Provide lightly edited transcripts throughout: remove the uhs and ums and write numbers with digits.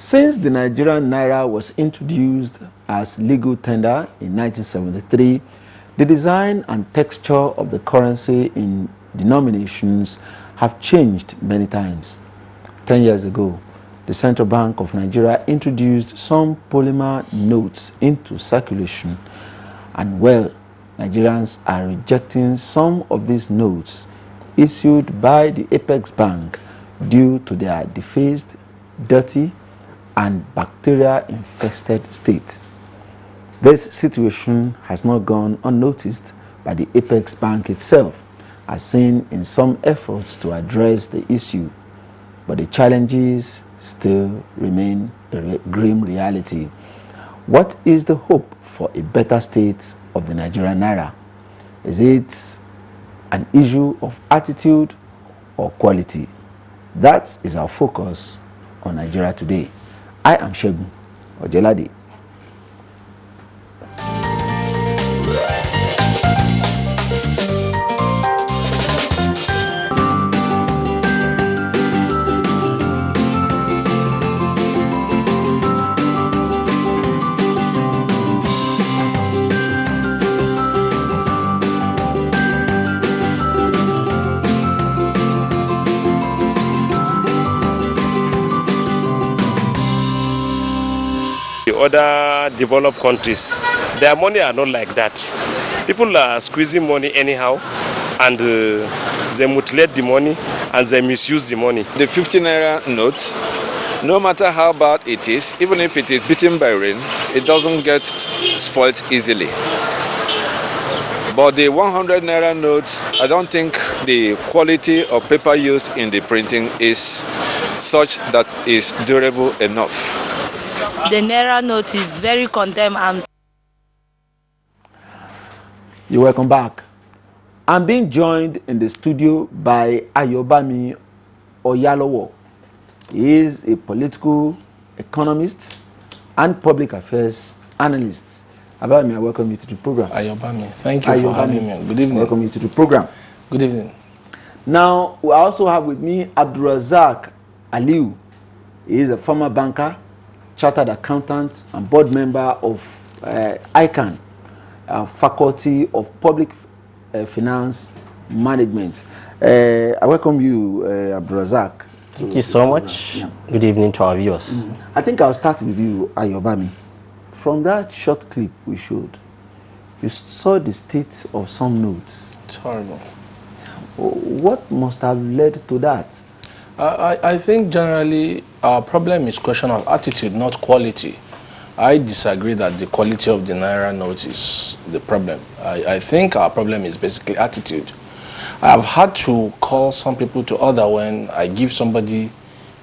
Since the Nigerian Naira was introduced as legal tender in 1973, the design and texture of the currency in denominations have changed many times. 10 years ago, the Central Bank of Nigeria introduced some polymer notes into circulation, and well, Nigerians are rejecting some of these notes issued by the Apex Bank due to their defaced, dirty, and bacteria-infested state. This situation has not gone unnoticed by the Apex Bank itself, as seen in some efforts to address the issue, but the challenges still remain a grim reality. What is the hope for a better state of the Nigerian Naira? Is it an issue of attitude or quality? That is our focus on Nigeria Today. I am Shegun Ojelade. Other developed countries, their money are not like that. People are squeezing money anyhow, and they mutilate the money and they misuse the money. The 50 naira note, no matter how bad it is, even if it is beaten by rain, it doesn't get spoiled easily. But the 100 naira notes, I don't think the quality of paper used in the printing is such that is durable enough. The Naira note is very condemned. You're welcome back. I'm being joined in the studio by Ayobami Oyalowo. He is a political economist and public affairs analyst. Ayobami, I welcome you to the program. Ayobami, thank you for having me. Good evening. Welcome you to the program. Good evening. Now, we also have with me Abdulrazak Aliu. He is a former banker, chartered accountant, and board member of ICANN, Faculty of Public Finance Management. I welcome you, Abdulrazak. Thank you so much. Yeah. Good evening to our viewers. I think I'll start with you, Ayobami. From that short clip we showed, you saw the state of some notes. It's horrible. What must have led to that? I think generally our problem is question of attitude, not quality. I disagree that the quality of the Naira note is the problem. I think our problem is basically attitude. I have had to call some people to order when I give somebody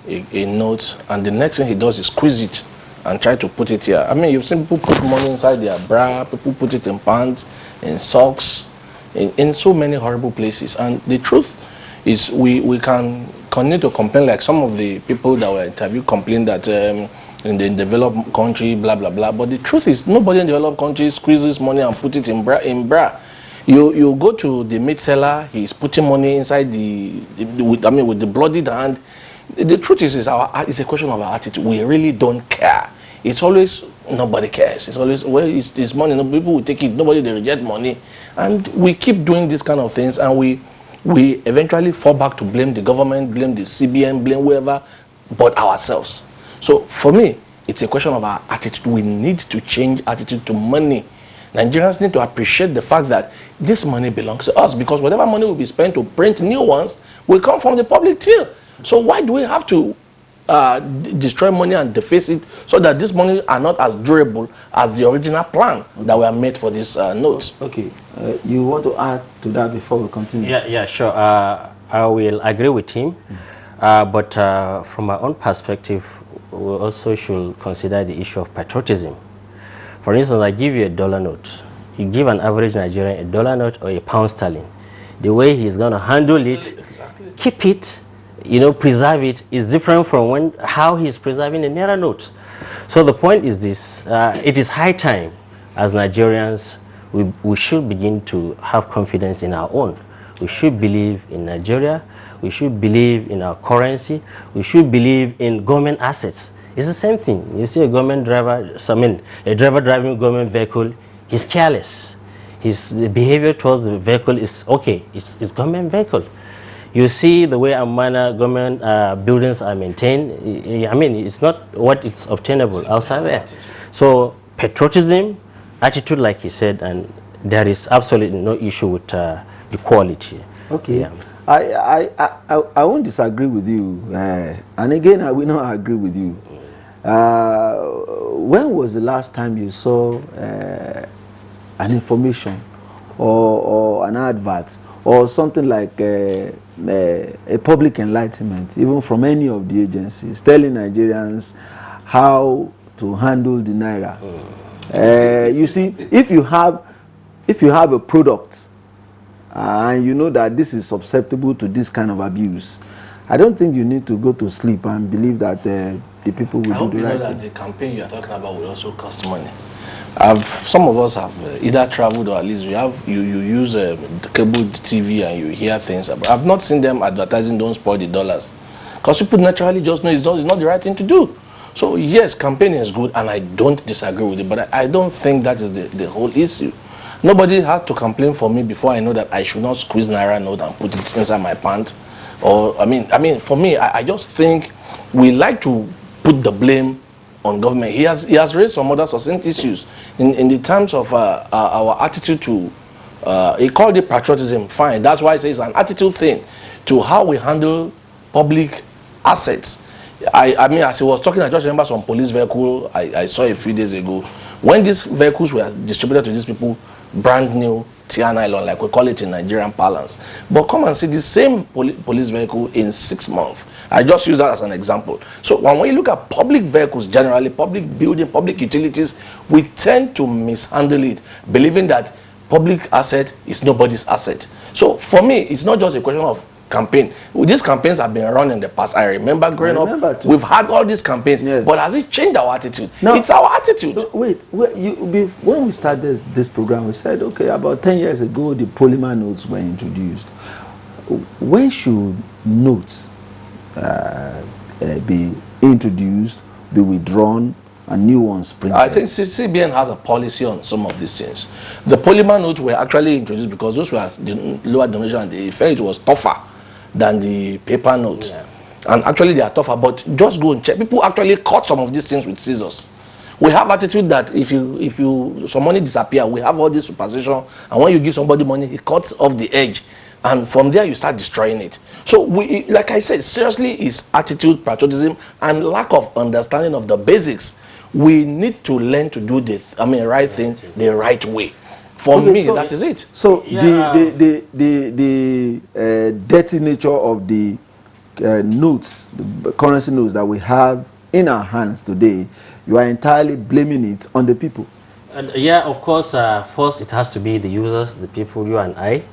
a note and the next thing he does is squeeze it and try to put it here. I mean, you've seen people put money inside their bra, people put it in pants, in socks, in so many horrible places. And the truth is we can continue to complain like some of the people that were interviewed complain that in the developed country, blah, blah, blah. But the truth is nobody in the developed country squeezes money and put it in bra. You go to the meat seller, he's putting money inside with the bloodied hand. The truth is it's a question of our attitude. We really don't care. It's always nobody cares. It's always, well, it's money. No, people will take it. Nobody, they reject money. And we keep doing these kind of things, and we eventually fall back to blame the government, blame the CBN, blame whoever, but ourselves. So for me, it's a question of our attitude. We need to change attitude to money. Nigerians need to appreciate the fact that this money belongs to us, because whatever money will be spent to print new ones will come from the public till. So why do we have to destroy money and deface it so that this money are not as durable as the original plan that were made for these notes? Okay, you want to add to that before we continue? Yeah, sure. I will agree with him, but from my own perspective, we also should consider the issue of patriotism. For instance, I give you a dollar note. You give an average Nigerian a dollar note or a pound sterling. The way he's going to handle it, keep it, preserve it, is different from how he's preserving a Naira note. So the point is this, it is high time as Nigerians, we should begin to have confidence in our own. We should believe in Nigeria. We should believe in our currency. We should believe in government assets. It's the same thing. You see a government driver, a driver driving a government vehicle, he's careless. The behavior towards the vehicle is okay. It's government vehicle. You see the way government buildings are maintained. I mean, it's not what it's obtainable outside there. So patriotism, attitude, like he said, and there is absolutely no issue with equality. Okay. Yeah. I won't disagree with you, and again, I will not agree with you. When was the last time you saw an information or an advert or something like a public enlightenment, even from any of the agencies, telling Nigerians how to handle the Naira? You see, if you have a product and you know that this is susceptible to this kind of abuse, I don't think you need to go to sleep and believe that the people will do the right thing. The campaign you are talking about will also cost money. Some of us have either traveled or at least you use cable TV and you hear things. I've not seen them advertising "Don't spoil the dollars," because people naturally just know it's not the right thing to do. So yes, campaigning is good, and I don't disagree with it, but I don't think that is the whole issue. Nobody has to complain for me before I know that I should not squeeze Naira note and put it inside my pants. Or I mean, for me, I just think we like to put the blame on government. He has raised some other succinct issues in the terms of our attitude to. He called it patriotism. Fine, that's why I say it's an attitude thing to how we handle public assets. I mean, as he was talking, I just remember some police vehicle I saw a few days ago. When these vehicles were distributed to these people, brand new Tiana nylon, like we call it in Nigerian parlance. But come and see the same police vehicle in 6 months. I just use that as an example. So when you look at public vehicles, generally, public building, public utilities, we tend to mishandle it, believing that public asset is nobody's asset. So for me, it's not just a question of campaign. These campaigns have been run in the past. I remember growing up, we've had all these campaigns, yes. But has it changed our attitude? No, it's our attitude. Wait, when we started this program, we said, okay, about 10 years ago, the polymer notes were introduced. When should notes be introduced, be withdrawn, and new ones printed? I think CBN has a policy on some of these things. The polymer notes were actually introduced because those were the lower denomination, and they felt it was tougher than the paper notes. Yeah. And actually they are tougher, but just go and check. People actually cut some of these things with scissors. We have attitude that if some money disappear, we have all this superstition, and when you give somebody money, he cuts off the edge, and from there you start destroying it. So we, like I said, seriously, is attitude, patriotism, and lack of understanding of the basics. We need to learn to do the right thing the right way. For me, so that is it. So yeah. the dirty nature of the notes, the currency notes that we have in our hands today, you are entirely blaming it on the people. Yeah, of course. First, it has to be the users, the people, you and I.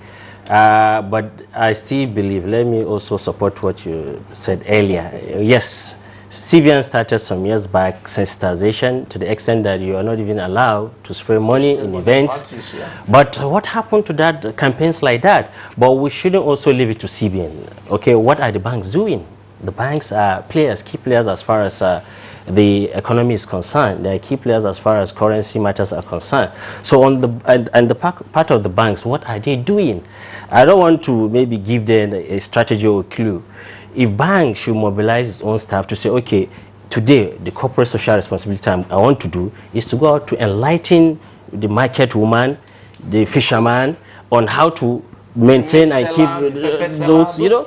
But I still believe, let me also support what you said earlier. Yes, CBN started some years back sensitization to the extent that you are not even allowed to spray money in events. Parties, yeah. But what happened to that, campaigns like that? But we shouldn't also leave it to CBN. Okay, what are the banks doing? The banks are players, key players as far as the economy is concerned. They are key players as far as currency matters are concerned. So on the part of the banks, what are they doing? I don't want to maybe give them a strategy or a clue. If banks should mobilize its own staff to say, okay, today the corporate social responsibility I want to do is to go out to enlighten the market woman, the fisherman, on how to maintain and keep those, you know.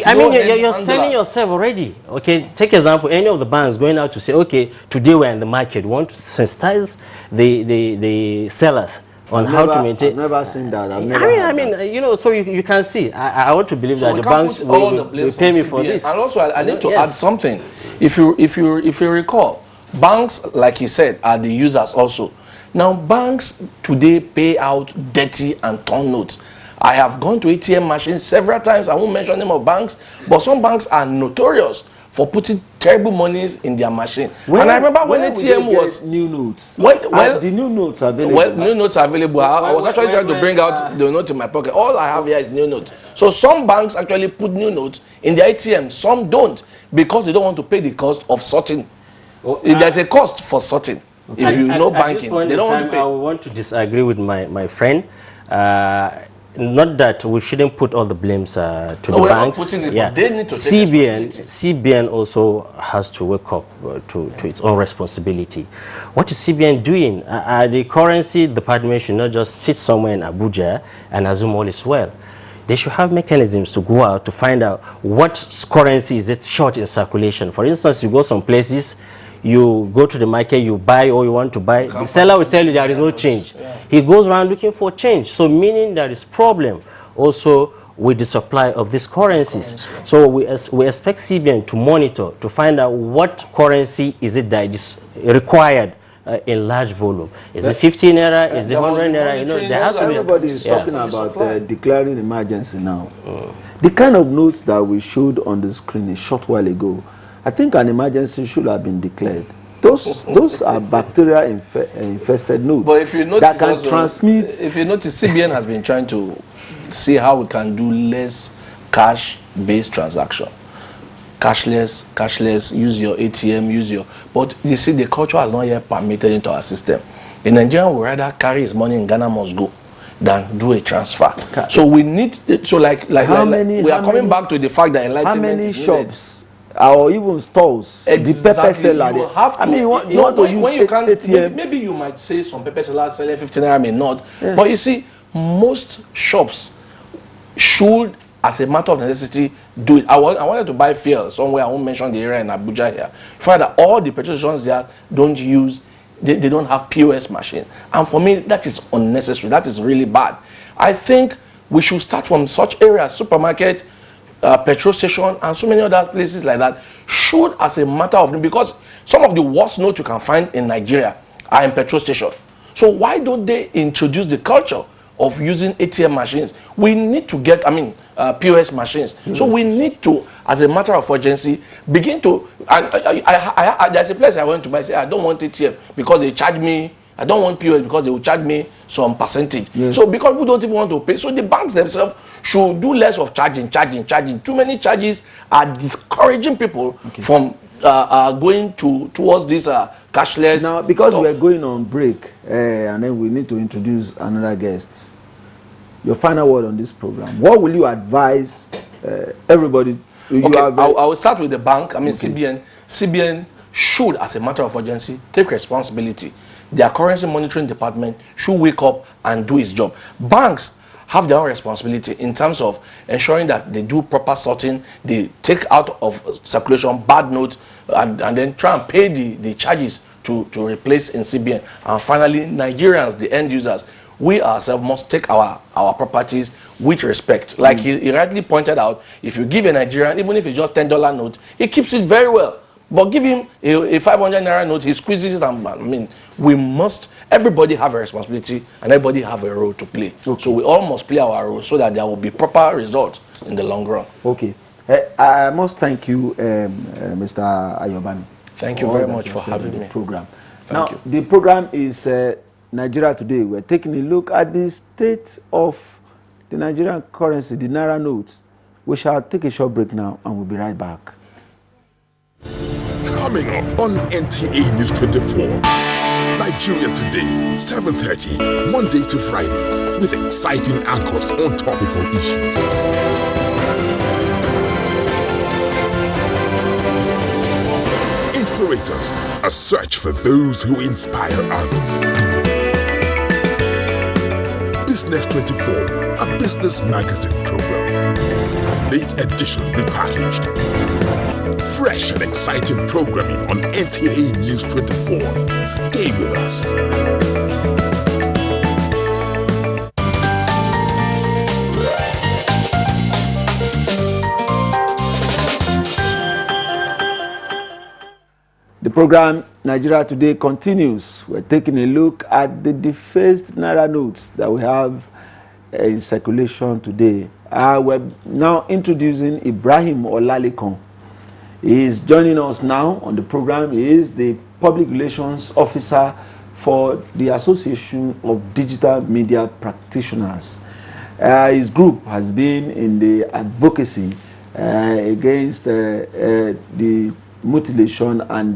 I mean, you're selling yourself already. Okay, take example, any of the banks going out to say, okay, today we're in the market, we want to sensitize the sellers on how to maintain. I've never seen that. I mean, you know, so you can see. I want to believe that the banks will pay me for this. And also, I need to add something. If you recall, banks, like he said, are the users also. Now, banks today pay out dirty and torn notes. I have gone to ATM machines several times. I won't mention the name of banks, but some banks are notorious for putting terrible monies in their machine. And I remember when ATM was new notes. The new notes are available. Well, new notes are available. I was actually trying to bring out the note in my pocket. All I have here is new notes. So some banks actually put new notes in their ATM. Some don't. because they don't want to pay the cost of sorting. Oh, There's a cost for sorting. Okay. If you know banking, at this point they don't in want time, to pay. I want to disagree with my friend. Not that we shouldn't put all the blames to the banks. Not putting it, but they need to take CBN also has to wake up to its own responsibility. What is CBN doing? The currency department should not just sit somewhere in Abuja and assume all is well. They should have mechanisms to go out to find out what currency is it short in circulation. For instance, you go some places, you go to the market, you buy all you want to buy. The seller will tell you there is no change. Yeah. He goes around looking for change. So meaning there is problem also with the supply of these currencies. So we expect CBN to monitor, to find out what currency is it that is required in large volume. Is it 15 naira? Is it 100 naira? You know, there has to be. Everybody is talking about declaring emergency now. The kind of notes that we showed on the screen a short while ago, I think an emergency should have been declared. Those are bacteria infested notes but if you notice that can also, transmit. If you notice, CBN has been trying to see how we can do less cash-based transaction. Cashless, use your ATM, but you see the culture has not yet permitted into our system. In Nigeria, we rather carry his money in Ghana must go than do a transfer. So we need, so we are coming back to the fact that enlightenment. How many shops or even stores, the pepper seller, you have to, you want to use ATM. Maybe you might say some pepper sellers selling 15 naira may not, but you see, most shops should, as a matter of necessity, do it. I wanted to buy fuel somewhere. I won't mention the area in Abuja here. Find that all the petrol stations there don't use, they don't have POS machine. And for me, that is unnecessary. That is really bad. I think we should start from such areas, supermarket, petrol station, and so many other places like that should, as a matter of, because some of the worst notes you can find in Nigeria are in petrol station. So why don't they introduce the culture of using ATM machines? We need to get, POS machines. So we need to, as a matter of urgency, begin to, and there's a place I went to buy, say I don't want ATM because they charge me, I don't want POS because they will charge me some percentage. Yes. So because we don't even want to pay, so the banks themselves should do less of charging. Too many charges are discouraging people from going towards this cashless. Now, because we're going on break, and then we need to introduce another guest. Your final word on this program. What will you advise everybody? I will start with the bank. CBN should, as a matter of urgency, take responsibility. Their currency monitoring department should wake up and do its job. Banks have their own responsibility in terms of ensuring that they do proper sorting, they take out of circulation bad notes, and then try and pay the charges to replace in CBN. And finally, Nigerians, the end users, we ourselves must take our properties with respect. Like he rightly pointed out, if you give a Nigerian, even if it's just $10 note, he keeps it very well. But give him a 500 naira note, he squeezes it, and we must, everybody have a responsibility and everybody have a role to play. Okay. So we all must play our role so that there will be proper results in the long run. Okay. I must thank you, Mr. Ayobami. Thank you very much for having me. Program. Now, the program is Nigeria Today. We're taking a look at the state of the Nigerian currency, the Naira notes. We shall take a short break now and we'll be right back. Coming up on NTA News 24, Nigeria Today, 7:30, Monday to Friday, with exciting anchors on topical issues. Inspirators, a search for those who inspire others. Business 24, a business magazine program. Late edition repackaged. Fresh and exciting programming on NTA News 24. Stay with us. The program Nigeria Today continues. We're taking a look at the defaced Naira notes that we have in circulation today. We're now introducing Ibrahim Olalikon. He is joining us now on the program. He is the Public Relations Officer for the Association of Digital Media Practitioners. His group has been in the advocacy against the mutilation and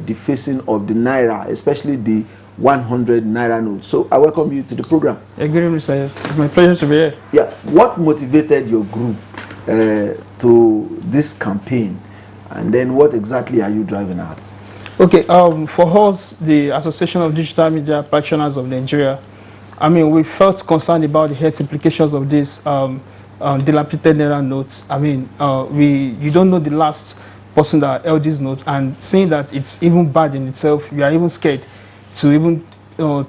defacing of the Naira, especially the 100 Naira notes. So I welcome you to the program. Good evening, sir. It's my pleasure to be here. Yeah. What motivated your group to this campaign, and then what exactly are you driving at? Okay, for us, the Association of Digital Media Practitioners of Nigeria, I mean, we felt concerned about the health implications of this dilapidated Naira notes. I mean, you don't know the last person that held these notes, and seeing that it's even bad in itself, you are even scared to even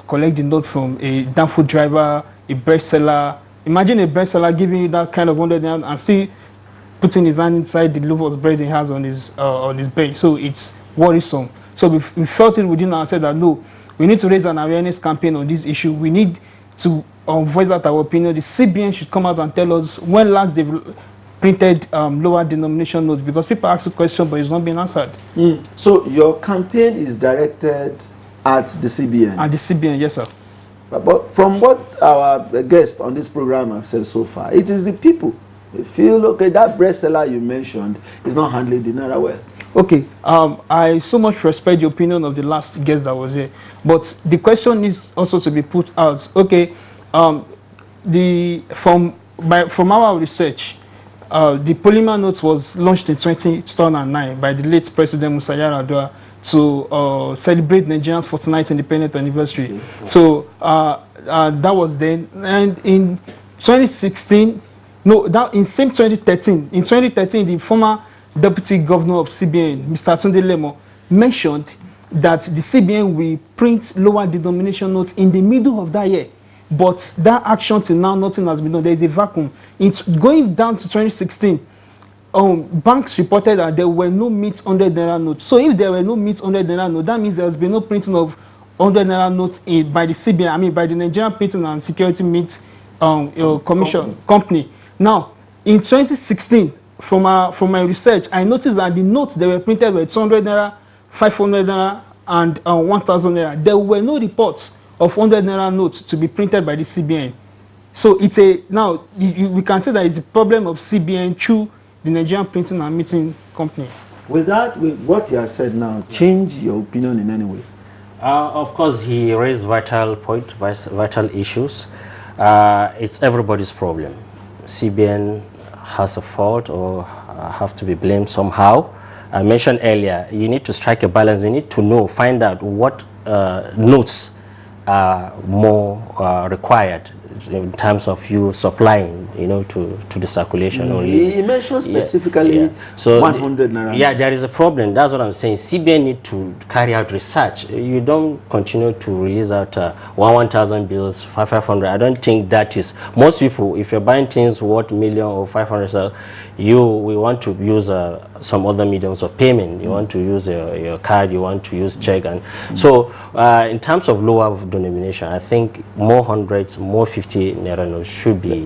collect the note from a damn food driver, a bread seller. Imagine a bread seller giving you that kind of 100 naira and still putting his hand inside the loaf of bread he has on his bench. So it's worrisome. So we felt it within ourselves that no, we need to raise an awareness campaign on this issue. We need to voice out our opinion. The CBN should come out and tell us when last they've printed lower denomination notes, because people ask the question but it's not being answered. So your campaign is directed at the CBN? At the CBN, yes, sir. But from what our guests on this program have said so far, it is the people. They feel, okay, that bread seller you mentioned is not handling the Naira well. Okay, I so much respect the opinion of the last guest that was here, but the question needs also to be put out. Okay, from our research, the POLYMER note was launched in 2009 by the late President Musa Yar'Adua to celebrate Nigeria's 49th independent anniversary. Okay. So that was then, and in 2016, no, that in same 2013. In 2013, the former Deputy Governor of CBN, Mr. Tunde Lemo, mentioned that the CBN will print lower denomination notes in the middle of that year. But that action till now, nothing has been done. There is a vacuum. Going down to 2016, banks reported that there were no meets 100 Naira notes. So if there were no meets 100 Naira notes, that means there has been no printing of 100 Naira notes by the CBN, I mean by the Nigerian Printing and Security Meat Company. Now, in 2016, from my research, I noticed that the notes that were printed were 200 Naira, 500 Naira, and 1,000 Naira. There were no reports of 100 Naira notes to be printed by the CBN. So it's now we can say that it's a problem of CBN through the Nigerian Printing and Meeting Company. With what you have said now, change your opinion in any way? Of course, he raised vital issues. It's everybody's problem. CBN has a fault or have to be blamed somehow. I mentioned earlier, you need to strike a balance. You need to find out what notes are more required in terms of you supplying, to the circulation. Only. He mentioned specifically So 100 Naira. Yeah, there is a problem. That's what I'm saying. CBN need to carry out research. You don't continue to release out 1,000 bills, 500. I don't think that is. Most people, if you're buying things worth million or 500, we want to use some other mediums of payment. You want to use your card, you want to use check. And so in terms of lower denomination, I think more hundreds, more 50 Naira notes should be.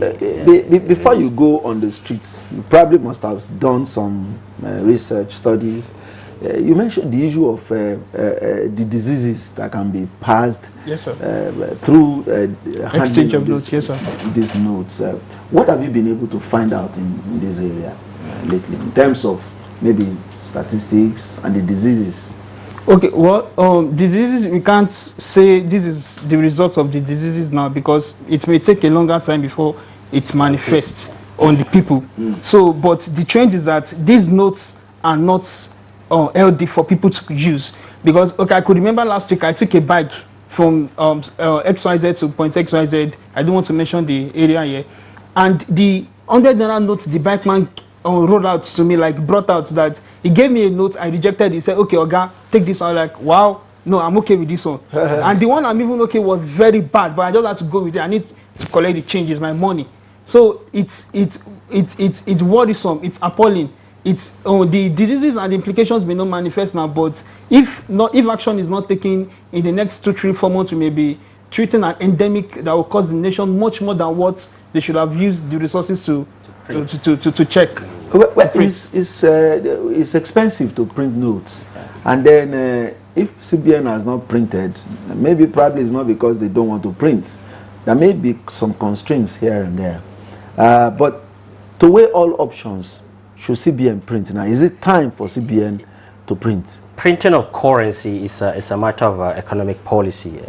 Before you go on the streets, you probably must have done some research studies. You mentioned the issue of the diseases that can be passed, yes, sir, through exchange of notes. Yes, sir. These notes. What have you been able to find out in this area lately, in terms of maybe statistics and the diseases? Okay, well, diseases, we can't say this is the result of the diseases now, because it may take a longer time before it manifests on the people. So, but the trend is that these notes are not LD for people to use, because, okay, I could remember last week I took a bag from XYZ to point XYZ. I don't want to mention the area here. And the 100 Naira notes, the bike man wrote out to me, like brought out that he gave me a note, I rejected it. He said, okay, Oga, take this one. Like, wow, no, I'm okay with this one. And the one I'm even okay was very bad, but I just had to go with it. I need to collect the changes, my money. So it's worrisome, it's appalling. It's the diseases and the implications may not manifest now, but if action is not taken in the next 2, 3, 4 months, we may be treating an endemic that will cost the nation much more than what they should have used the resources to check. Well, it's expensive to print notes, and then if CBN has not printed, probably it's not because they don't want to print. There may be some constraints here and there, but to weigh all options, should CBN print now? Is it time for CBN to print? Printing of currency is a matter of economic policy.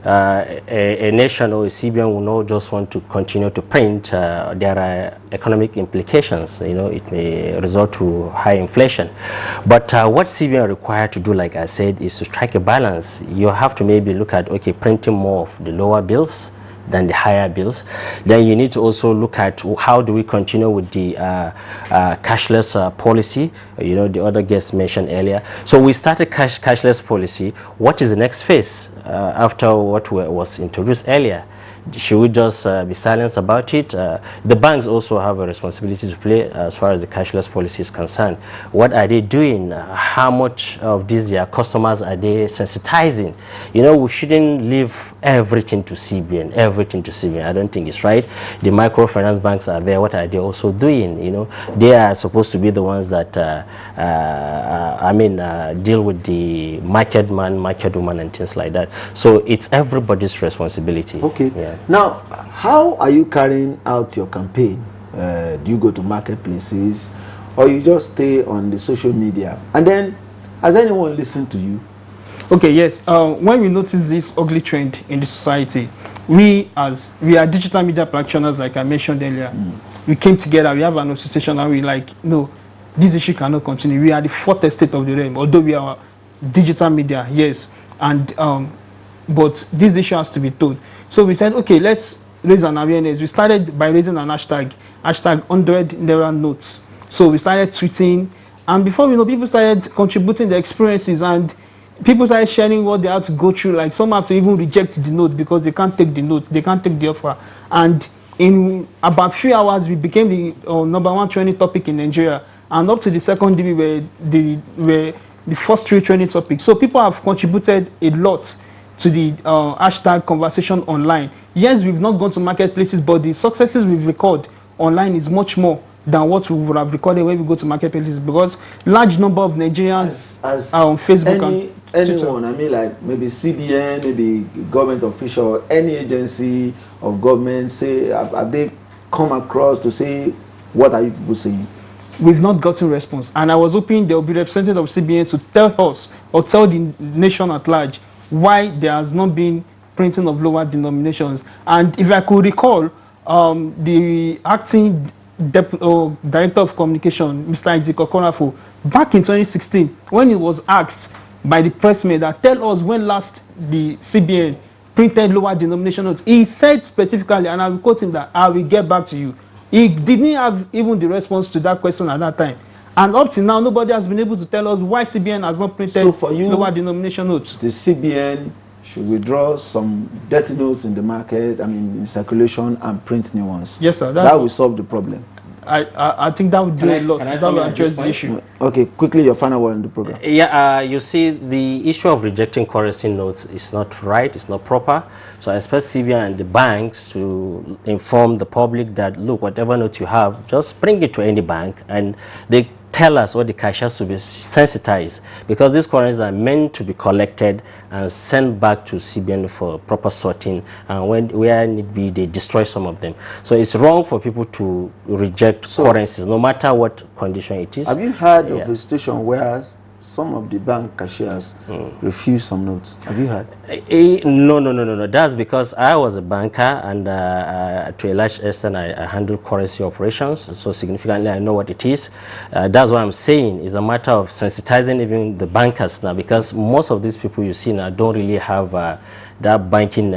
A nation or a CBN will not just want to continue to print. There are economic implications. You know, it may result to high inflation. But what CBN are required to do, like I said, is to strike a balance. You have to maybe look at, okay, printing more of the lower bills than the higher bills. Then you need to also look at how do we continue with the cashless policy, you know, the other guests mentioned earlier. So we started cashless policy. What is the next phase after what was introduced earlier? Should we just be silent about it? The banks also have a responsibility to play as far as the cashless policy is concerned. What are they doing? How much of these their customers are they sensitizing? You know, we shouldn't leave everything to CBN, everything to CBN. I don't think it's right. The microfinance banks are there. What are they also doing? You know, they are supposed to be the ones that, deal with the market man, market woman and things like that. So it's everybody's responsibility. Okay. Yeah. Now, how are you carrying out your campaign? Do you go to marketplaces or you just stay on the social media? And then, has anyone listened to you? Okay, yes. When we notice this ugly trend in the society, we are digital media practitioners, like I mentioned earlier. We came together, we have an association, and we like, no, this issue cannot continue. We are the fourth estate of the realm, although we are digital media, yes. And but this issue has to be told. So we said, okay, let's raise an awareness. We started by raising an hashtag 100 Naira notes. So we started tweeting, and before we know, people started contributing their experiences, and people started sharing what they had to go through. Like some have to even reject the note because they can't take the note, they can't take the offer. And in about 3 hours, we became the #1 trending topic in Nigeria, and up to the second day, we were the first 3 trending topics. So people have contributed a lot to the hashtag conversation online. Yes, we've not gone to marketplaces, but the successes we've recorded online is much more than what we would have recorded when we go to marketplaces, because large number of Nigerians are on Facebook and anyone, I mean, like maybe CBN, maybe government official, any agency of government, say, have they come across to say, what are you people saying? We've not gotten response, and I was hoping there will be representative of CBN to tell us or tell the nation at large why there has not been printing of lower denominations. And if I could recall, the acting Director of Communication, Mr. Ezekiel Konafo, back in 2016, when he was asked by the pressman that tell us when last the CBN printed lower denomination notes, he said specifically, and I will quote him, that I will get back to you. He didn't have even the response to that question at that time. And up to now, nobody has been able to tell us why CBN has not printed lower denomination notes. The CBN should withdraw some dirty notes in the market, I mean, in circulation, and print new ones. Yes, sir. That will solve the problem. I think that would do a lot. That will address the issue. Okay, quickly, your final word in the program. Yeah, you see, the issue of rejecting currency notes is not right, it's not proper. So I expect CBN and the banks to inform the public that, look, whatever note you have, just bring it to any bank, and they tell us what the cashiers to be sensitized, because these currencies are meant to be collected and sent back to CBN for proper sorting, and where need be, they destroy some of them. So it's wrong for people to reject currencies, no matter what condition it is. Have you heard of a situation where some of the bank cashiers refuse some notes? Have you heard? No. That's because I was a banker, and to a large extent I handle currency operations, so significantly I know what it is. That's what I'm saying. It's a matter of sensitizing even the bankers now, because most of these people you see now don't really have that banking,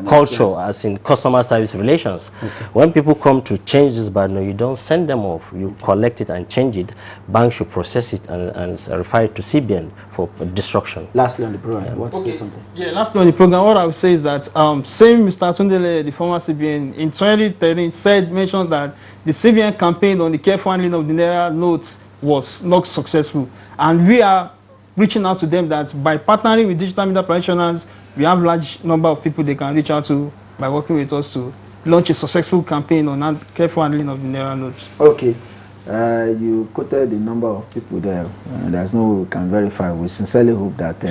culture, as in customer service relations. Okay. When people come to change this bad note, you don't send them off. You collect it and change it. Banks should process it and refer it to CBN for destruction. Lastly on the program, want to say something? Yeah, lastly on the program, what I would say is that same Mr. Tundele, the former CBN, in 2013 mentioned that the CBN campaign on the careful handling of the Naira notes was not successful. And we are reaching out to them that by partnering with digital media practitioners, we have large number of people they can reach out to by working with us to launch a successful campaign on careful handling of the Naira notes. Okay. You quoted the number of people there. There's no way we can verify. We sincerely hope that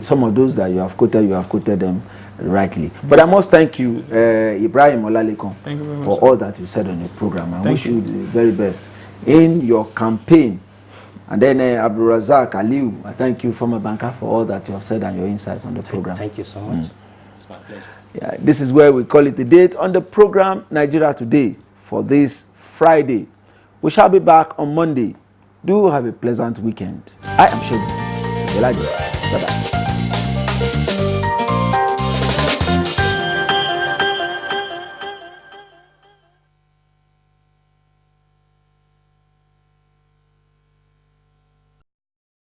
some of those that you have quoted them rightly. But I must thank you, Ibrahim Olalekon, for all that you said on the program. I wish you the very best in your campaign. And then Abdulrazak Aliu, I thank you, former banker, for all that you have said and your insights on the program. Thank you so much. It's my pleasure. Yeah, this is where we call it a date on the program Nigeria Today for this Friday. We shall be back on Monday. Do have a pleasant weekend. I am Shegun. Bye-bye.